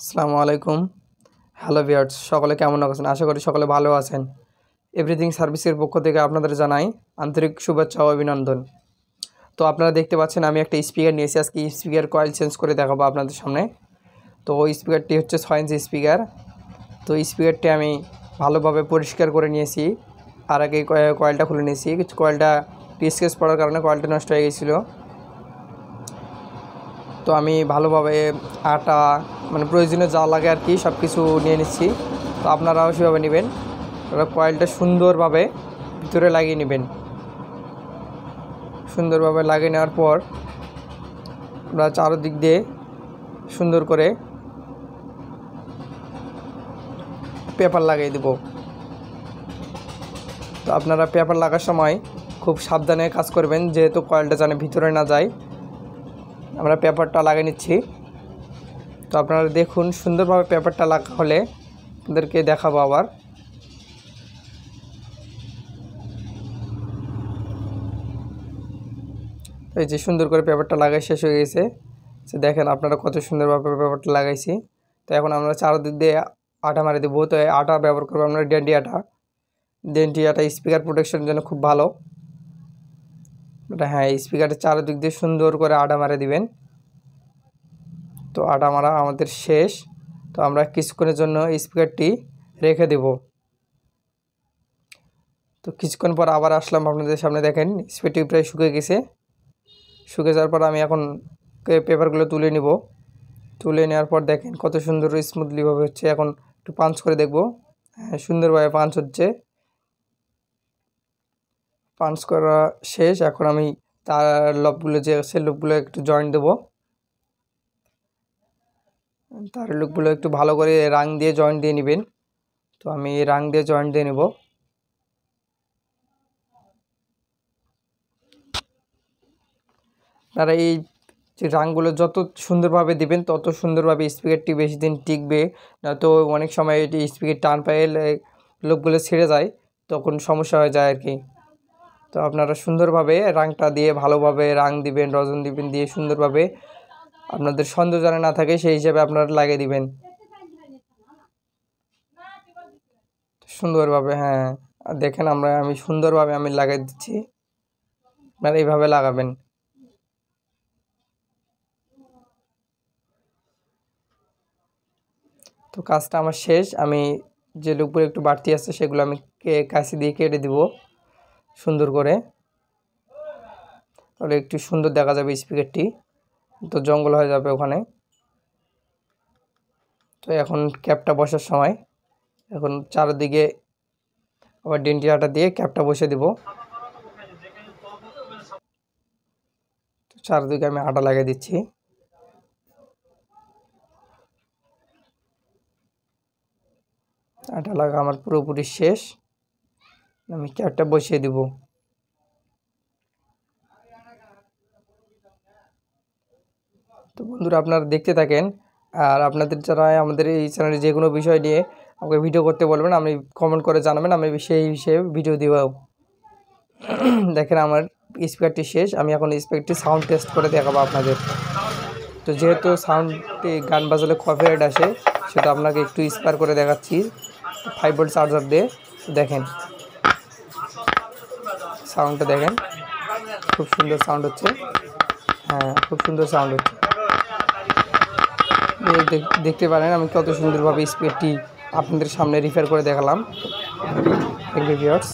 আসসালামু আলাইকুম। Hello viewers, সকলে কেমন আছেন? আশা করি সকলে ভালো আছেন। এভরিথিং সার্ভিসের পক্ষ থেকে আপনাদের জানাই আন্তরিক শুভেচ্ছা ও অভিনন্দন। তো আপনারা দেখতে পাচ্ছেন আমি একটা স্পিকার নিয়েছি। আজকে স্পিকার কয়েল চেঞ্জ করে দেখাবো আপনাদের সামনে। তো ওই স্পিকারটি হচ্ছে 6 ইঞ্চি স্পিকার। তো স্পিকারটি আমি ভালোভাবে পরিষ্কার করে নিয়েছি। আর আগে কয়েলটা খুলে নিয়েছি। কয়েলটা স্কেচ পড়ার কারণে কয়েলটা নষ্ট হয়ে গেছিলো। তো আমি ভালোভাবে আটা প্রয়োজনীয় যা লাগে আর কি সব কিছু নিয়ে নিচ্ছি। তো আপনারাও সেভাবে নেবেন। ওরা কয়েলটা সুন্দরভাবে ভিতরে লাগিয়ে নেবেন। সুন্দরভাবে লাগিয়ে নেওয়ার পর আমরা চারদিক দিয়ে সুন্দর করে পেপার লাগিয়ে দেব। তো আপনারা পেপার লাগার সময় খুব সাবধানে কাজ করবেন, যেহেতু কয়েলটা যেন ভিতরে না যায়। আমরা পেপারটা লাগিয়ে নিচ্ছি। তো আপনারা দেখুন সুন্দরভাবে পেপারটা লাগা হলে আপনাদেরকে দেখাবো আবার। এই যে সুন্দর করে পেপারটা লাগাই শেষ হয়ে গেছে। দেখেন আপনারা কত সুন্দরভাবে পেপারটা লাগাইছি। তো এখন আমরা চারদিক দিয়ে আটা মারি দেবো। তো আটা ব্যবহার করবো আমরা ডেন্টি আটা। ডেন্টি আটা স্পিকার প্রোটেকশনের জন্য খুব ভালো। হ্যাঁ, স্পিকারের চারদিক দিয়ে সুন্দর করে আটা মারে দিবেন। তো আটা মারা আমাদের শেষ। তো আমরা কিছুক্ষণের জন্য স্পিকারটি রেখে দেব। তো কিছুক্ষণ পর আবার আসলাম আপনাদের সামনে। দেখেন স্পিকারটি প্রায় শুকিয়ে গেছে। শুকিয়ে যাওয়ার পর আমি এখন পেপারগুলো তুলে নিব। তুলে নেওয়ার পর দেখেন কত সুন্দর স্মুথলিভাবে হচ্ছে। এখন একটু পাঞ্চ করে দেখব। হ্যাঁ, সুন্দরভাবে পাঞ্চ হচ্ছে। পাঞ্চ করা শেষ। এখন আমি তার লবগুলো যে আছে লবগুলো একটু জয়েন্ট দেবো। তার লুকগুলো একটু ভালো করে রাং দিয়ে জয়েন্ট দিয়ে নেবেন। তো আমি রাং দিয়ে জয়েন্ট দিয়ে নেব। আপনারা এই যে রাংগুলো যত সুন্দরভাবে দিবেন তত সুন্দরভাবে স্পিকারটি বেশি দিন টিকবে। না তো অনেক সময় এটি স্পিকার টান পাইলে লোকগুলো ছেড়ে যায়, তখন সমস্যা হয়ে যায় আর কি। তো আপনারা সুন্দরভাবে রাংটা দিয়ে ভালোভাবে রাং দিবেন, রজন দিবেন, দিয়ে সুন্দরভাবে আপনাদের সন্দেহ যেন না থাকে সেই হিসাবে আপনারা লাগিয়ে দিবেন সুন্দরভাবে। হ্যাঁ, দেখেন আমি সুন্দরভাবে লাগিয়ে দিচ্ছি। আপনারা এইভাবে লাগাবেন। তো কাজটা আমার শেষ। আমি যে লুকগুলো একটু বাড়তি আছে সেগুলো আমি কাঁচি দিয়ে কেটে দিব সুন্দর করে। তাহলে একটু সুন্দর দেখা যাবে স্পিকারটি, তো জঙ্গল হয়ে যাবে ওখানে। তো এখন ক্যাপটা বসার সময় এখন চারদিকে আবার ডেন্টি আটা দিয়ে ক্যাপটা বসে দেব। তো চারদিকে আমি আটা লাগিয়ে দিচ্ছি। আটা লাগা আমার পুরোপুরি শেষ। আমি ক্যাপটা বসিয়ে দিব। তো বন্ধুরা আপনারা দেখতে থাকেন। আর আপনাদের যারা আমাদের এই চ্যানেলে যে কোনো বিষয় নিয়ে আমাকে ভিডিও করতে বলবেন, আমি কমেন্ট করে জানাবেন, আমি সেই হিসেবে ভিডিও দিব। দেখেন আমার স্পিকারটি শেষ। আমি এখন স্পিকারটি সাউন্ড টেস্ট করে দেখাবো আপনাদের। তো যেহেতু সাউন্ডটি গান বাজালে কপিরাইট আসে, সেটা আপনাকে একটু স্পার করে দেখাচ্ছি 5 ভোল্ট চার্জার দিয়ে। দেখেন সাউন্ডটা দেখেন, খুব সুন্দর সাউন্ড হচ্ছে। হ্যাঁ, খুব সুন্দর সাউন্ড হচ্ছে। দেখতে পারেন আমি কত সুন্দরভাবে স্পিকারটি আপনাদের সামনে রিফার করে দেখালাম। Thank you viewers.